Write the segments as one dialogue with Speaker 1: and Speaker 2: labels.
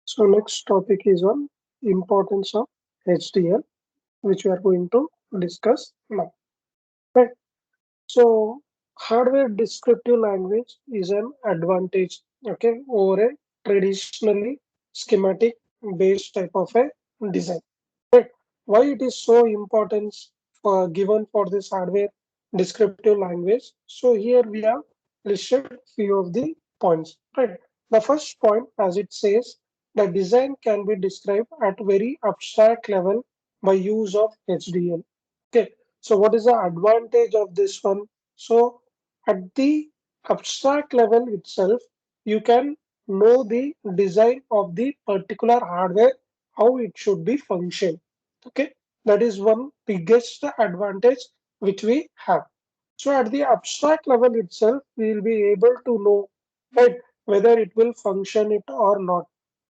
Speaker 1: So next topic is on importance of HDL, which we are going to discuss now. Right. So hardware descriptive language is an advantage, okay, over a traditionally schematic based type of a design. Right. Why it is so important for given for this hardware descriptive language? So here we have listed few of the points. Right. The first point, as it says, the design can be described at very abstract level by use of HDL. Okay. So what is the advantage of this one? So at the abstract level itself, you can know the design of the particular hardware, how it should be function. Okay, that is one biggest advantage which we have. So at the abstract level itself, we will be able to know, right, whether it will function it or not.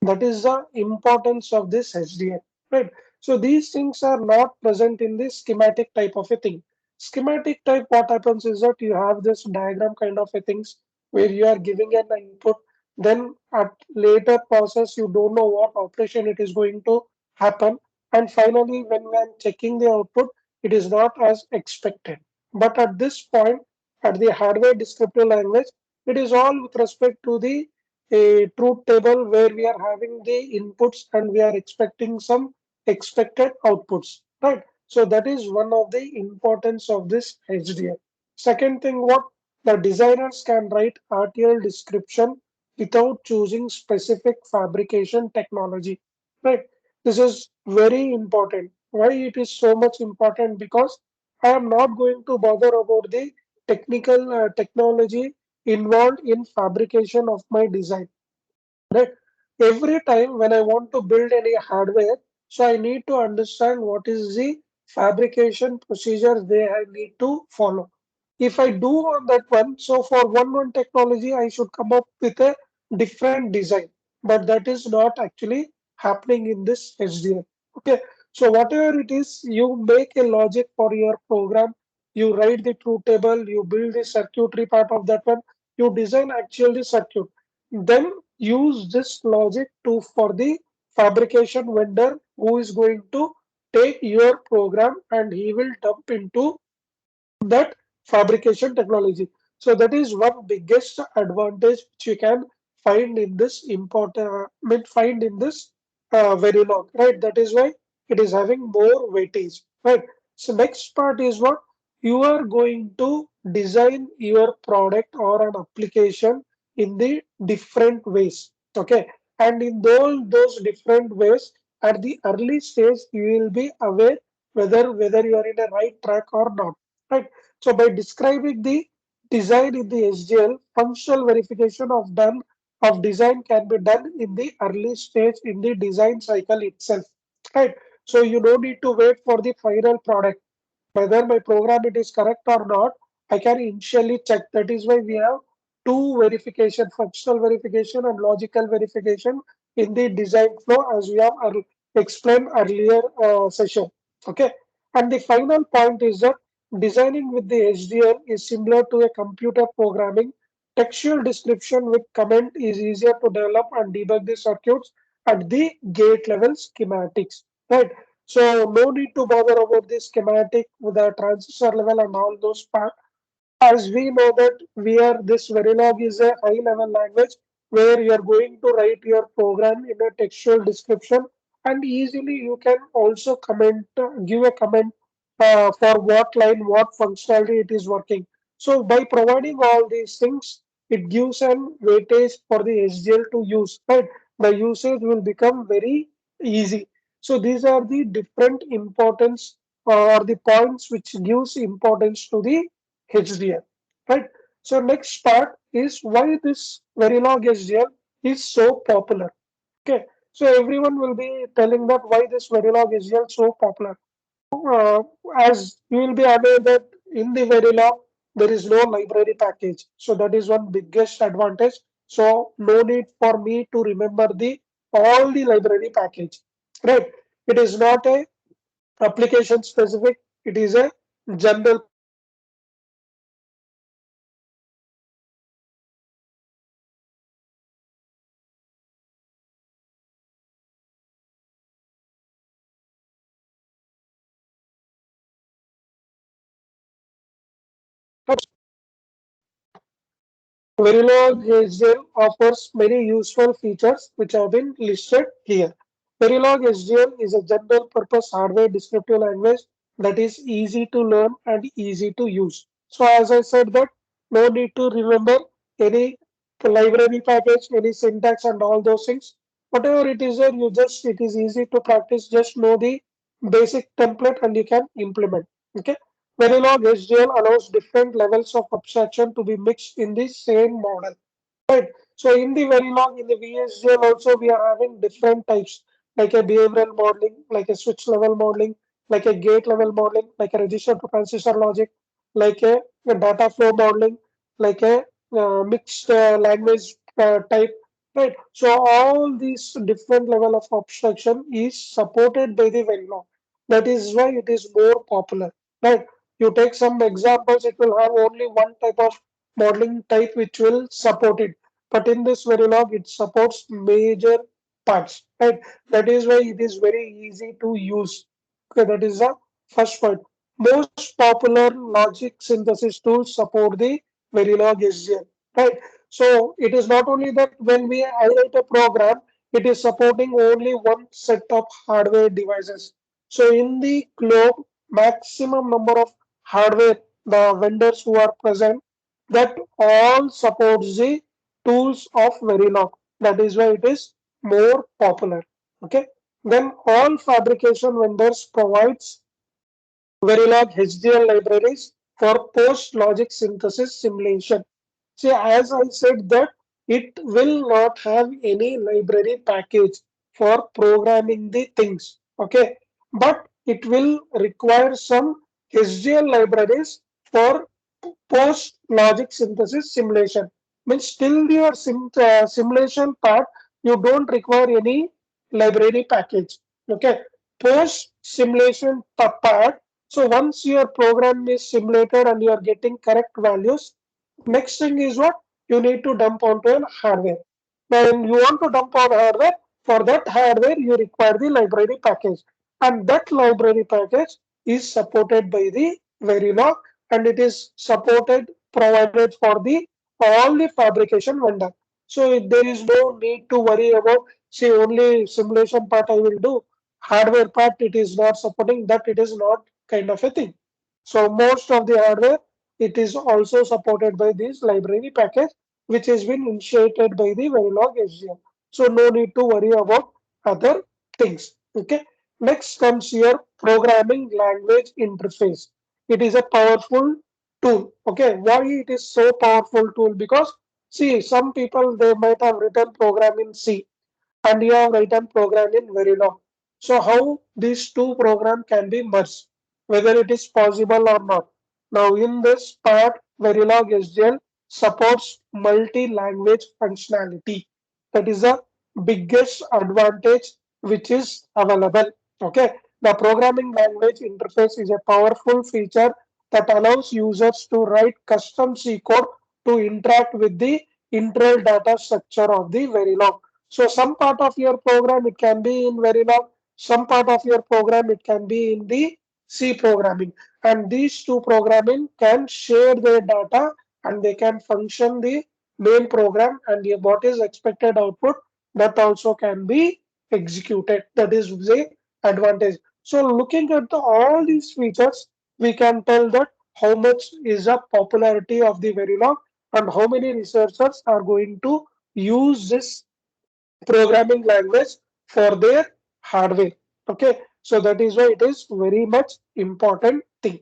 Speaker 1: That is the importance of this HDL, right? So these things are not present in the schematic type of a thing. Schematic type, what happens is that you have this diagram kind of a things where you are giving an input, then at later process you don't know what operation it is going to happen, and finally when we are checking the output, it is not as expected. But at this point, at the hardware descriptive language, it is all with respect to the a truth table where we are having the inputs and we are expecting some expected outputs, right? So that is one of the importance of this HDL. Second thing, what the designers can write RTL description without choosing specific fabrication technology, right? This is very important. Why it is so much important? Because I am not going to bother about the technical technology involved in fabrication of my design, right? Every time when I want to build any hardware, so I need to understand what is the fabrication procedures they I need to follow. If I do on that one, so for one technology I should come up with a different design, but that is not actually happening in this HDL. Okay, so whatever it is, you make a logic for your program, you write the truth table, you build the circuitry part of that one, you design actually circuit, then use this logic to for the fabrication vendor who is going to take your program and he will dump into that fabrication technology. So that is one biggest advantage which you can find in this find in this Verilog, right? That is why it is having more weightage, right? So next part is what you are going to design your product or an application in the different ways, okay? And in those different ways, at the early stage, you will be aware whether you are in a right track or not, right? So by describing the design in the HDL, functional verification of design can be done in the early stage in the design cycle itself, right? So you don't need to wait for the final product. Whether my program it is correct or not, I can initially check. That is why we have two verification, functional verification and logical verification in the design flow as we have explained earlier session. Okay. And the final point is that designing with the HDL is similar to a computer programming. Textual description with comment is easier to develop and debug the circuits at the gate level schematics. Right. So no need to bother about the schematic with the transistor level and all those parts. As we know that this Verilog is a high level language where you are going to write your program in a textual description, and easily you can also comment, give a comment for what line, what functionality it is working. So by providing all these things, it gives an weightage for the SGL to use, right? The usage will become very easy. So these are the different importance or the points which gives importance to the HDL, right? So next part is why this Verilog HDL is so popular. Okay, so everyone will be telling that why this Verilog HDL so popular. Uh, as you will be aware that in the Verilog there is no library package, so that is one biggest advantage. So no need for me to remember the all the library package, right? It is not a application specific, it is a general package. So that is one biggest advantage of this Verilog HDL. So next part is what Verilog HDL offers many useful features which have been listed here. Verilog HDL is a general purpose hardware descriptive language that is easy to learn and easy to use. So as I said that no need to remember any library package, any syntax and all those things. Whatever it is there, you just it is easy to practice. Just know the basic template and you can implement. Okay. Verilog HDL allows different levels of abstraction to be mixed in the same model. Right. So in the Verilog, in the VHDL also we are having different types like a behavioral modeling, like a switch level modeling, like a gate level modeling, like a register to transistor logic, like a data flow modeling, like a mixed language type. Right. So all these different level of abstraction is supported by the Verilog. That is why it is more popular. Right. You take some examples, it will have only one type of modeling type which will support it. But in this Verilog, it supports major parts, right? That is why it is very easy to use. Okay, that is the first point. Most popular logic synthesis tools support the Verilog SGL, right? So it is not only that when we highlight a program, it is supporting only one set of hardware devices. So in the globe, maximum number of hardware, the vendors who are present, that all supports the tools of Verilog. That is why it is more popular. Okay. Then all fabrication vendors provides Verilog HDL libraries for post logic synthesis simulation. See, as I said that it will not have any library package for programming the things. Okay. But it will require some HDL libraries for post logic synthesis simulation. Means still your simulation part, you don't require any library package. Okay. Post simulation part. So once your program is simulated and you are getting correct values, next thing is what? You need to dump onto a hardware. When you want to dump on hardware, for that hardware you require the library package. And that library package is supported by the Verilog and it is supported, provided for the all the fabrication vendor. So there is no need to worry about, say, only simulation part I will do. Hardware part it is not supporting that, it is not kind of a thing. So most of the hardware it is also supported by this library package, which has been initiated by the Verilog SGM. So no need to worry about other things. Okay. Next comes here programming language interface. It is a powerful tool. Okay. Why it is so powerful tool? Because see, some people they might have written program in C and you have written program in Verilog. So how these two programs can be merged, whether it is possible or not. Now in this part, Verilog SGL supports multi-language functionality. That is the biggest advantage which is available. Okay, the programming language interface is a powerful feature that allows users to write custom C code to interact with the internal data structure of the Verilog. So some part of your program it can be in Verilog, some part of your program it can be in the C programming, and these two programming can share their data and they can function the main program and what is expected output that also can be executed. That is the advantage. So looking at all these features, we can tell that how much is the popularity of the Verilog and how many researchers are going to use this programming language for their hardware. Okay, so that is why it is very much important thing.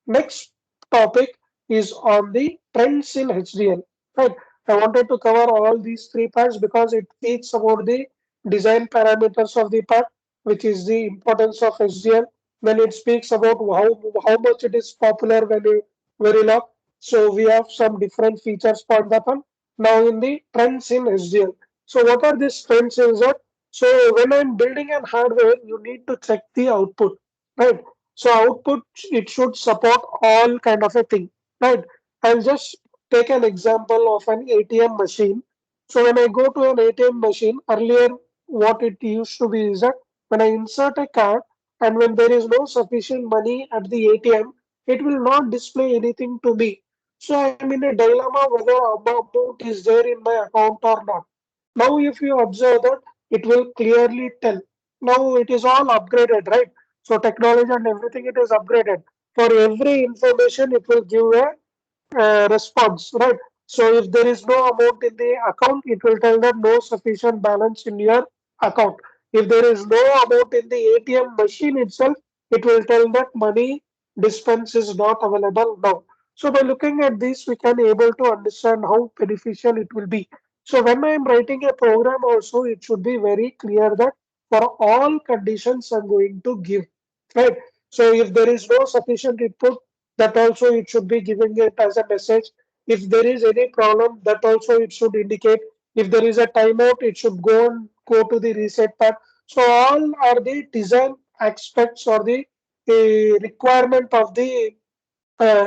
Speaker 1: Next topic is on the trends in HDL. Right, I wanted to cover all these three parts because it speaks about the design parameters of the part, which is the importance of HDL. Then it speaks about how much it is popular when you Verilog. So we have some different features for that one. Now in the trends in HDL. So what are these trends is that? So when I'm building an hardware, you need to check the output, right? So output it should support all kind of a thing, right? I'll just take an example of an ATM machine. So when I go to an ATM machine, earlier what it used to be is that when I insert a card and when there is no sufficient money at the ATM, it will not display anything to me. So I'm in a dilemma whether amount is there in my account or not. Now, if you observe that, it will clearly tell. Now it is all upgraded, right? So technology and everything it is upgraded. For every information, it will give a response, right? So if there is no amount in the account, it will tell that no sufficient balance in your account. If there is no amount in the ATM machine itself, it will tell that money dispense is not available now. So by looking at this, we can able to understand how beneficial it will be. So when I am writing a program also, it should be very clear that for all conditions I'm going to give, right? So if there is no sufficient input, that also it should be giving it as a message. If there is any problem, that also it should indicate. If there is a timeout, it should go to the reset part. So all are the design aspects or the requirement of the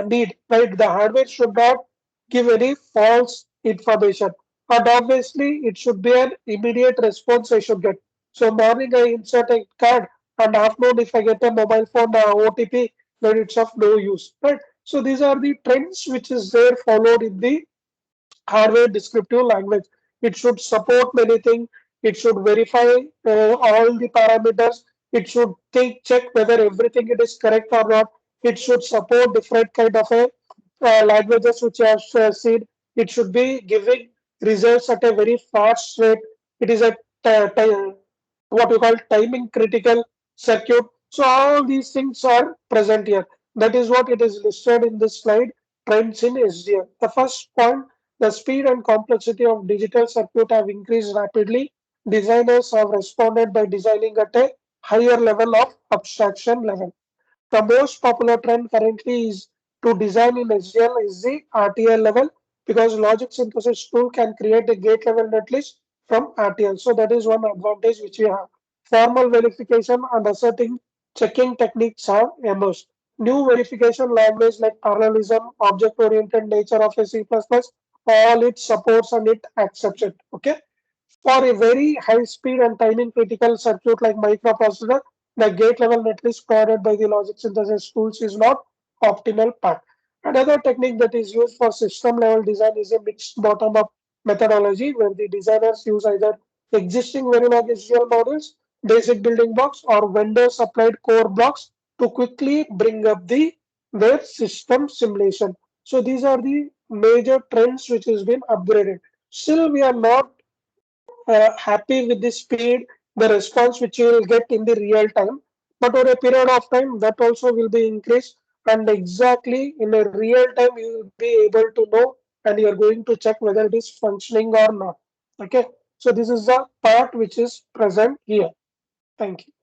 Speaker 1: need, right? The hardware should not give any false information. And obviously, it should be an immediate response I should get. So morning I insert a card, and afternoon if I get a mobile phone OTP, then it's of no use, right? So these are the trends which is there followed in the hardware descriptive language. It should support many things. It should verify all the parameters. It should check whether everything it is correct or not. It should support different kind of a languages which I have seen. It should be giving results at a very fast rate. It is a what we call timing critical circuit. So all these things are present here. That is what it is listed in this slide. Trends in HDL. The first point, the speed and complexity of digital circuit have increased rapidly. Designers have responded by designing at a higher level of abstraction level. The most popular trend currently is to design in HDL is the RTL level because logic synthesis tool can create a gate level netlist from RTL. So that is one advantage which we have. Formal verification and asserting checking techniques have emerged. New verification language like parallelism, object-oriented nature of a C++, all it supports and it accepts it. Okay. For a very high speed and timing critical circuit like microprocessor, the gate level netlist provided by the logic synthesis tools is not optimal path. Another technique that is used for system level design is a mixed bottom up methodology where the designers use either existing Verilog HDL models, basic building blocks, or vendor supplied core blocks to quickly bring up their system simulation. So these are the major trends which has been upgraded. Still, we are not happy with the speed, the response which you will get in the real time. But over a period of time, that also will be increased. And exactly in a real time, you will be able to know and you are going to check whether it is functioning or not. Okay. So this is the part which is present here. Thank you.